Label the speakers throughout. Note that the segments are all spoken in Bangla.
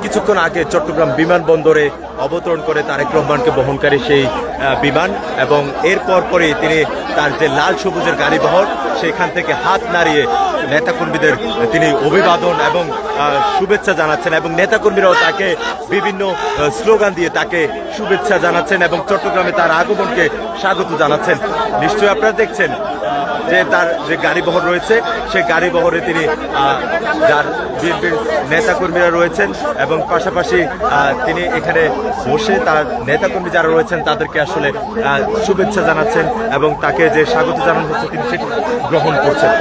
Speaker 1: কিছুক্ষণ আগে চট্টগ্রাম বিমানবন্দরে অবতরণ করে তারেক রহমানকে বহনকারী সেই বিমান, এবং এরপর পরে তিনি তার যে লাল সবুজের গাড়িবহর সেখান থেকে হাত নাড়িয়ে নেতাকর্মীদের তিনি অভিবাদন এবং শুভেচ্ছা জানাচ্ছেন, এবং নেতাকর্মীরাও তাকে বিভিন্ন স্লোগান দিয়ে তাকে শুভেচ্ছা জানাচ্ছেন এবং চট্টগ্রামে তার আগমনকে স্বাগত জানাচ্ছেন। নিশ্চয়ই আপনারা দেখছেন যে তার যে গাড়িবহর রয়েছে সেই গাড়িবহরে তিনি যার বিএনপির নেতাকর্মীরা রয়েছেন এবং পাশাপাশি তিনি এখানে বসে তার নেতাকর্মী যারা রয়েছেন তাদেরকে আসলে শুভেচ্ছা জানাচ্ছেন এবং তাকে যে স্বাগত জানানো হচ্ছে তিনি সেটি গ্রহণ করছেন।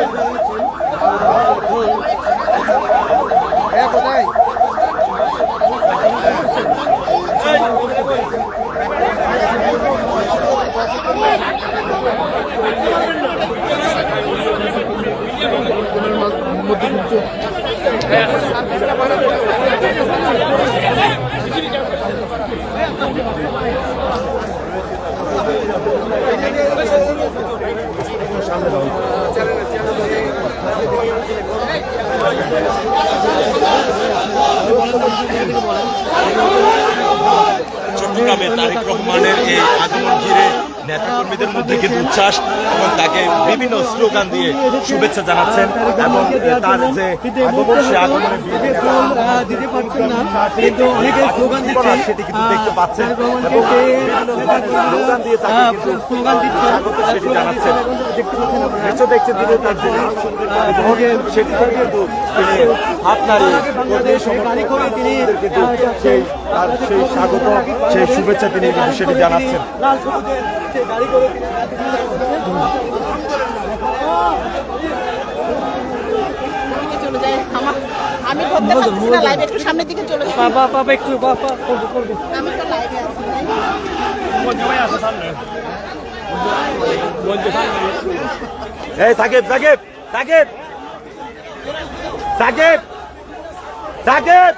Speaker 1: চট্টগ্রামে তারেক রহমানের এই আগমন ঘিরে নেতাকর্মীদের মধ্যে কিন্তু উচ্ছ্বাস এবং তাকে বিভিন্ন স্লোগান দিয়ে শুভেচ্ছা জানাচ্ছেন এবং তার যে আগমন সে আগমনে সেটি কিন্তু দেখতে পাচ্ছেন এবং স্লোগান দিয়ে তাকে সেটি জানাচ্ছেন। দেখছেন তিনি তার সেটি কিন্তু তিনি হাত নাড়িয়ে তিনি কিন্তু সেই স্বাগত সেই শুভেচ্ছা তিনি কিন্তু সেটি জানাচ্ছেন।
Speaker 2: আমি ধরতে পারছি না, লাইভ একটু সামনের দিকে চলে যাই।
Speaker 3: বাবা একটু বাবা করব
Speaker 2: আমি তো লাইভে আছি।
Speaker 1: এই সাকিব সাকিব সাকিব সাকিব সাকিব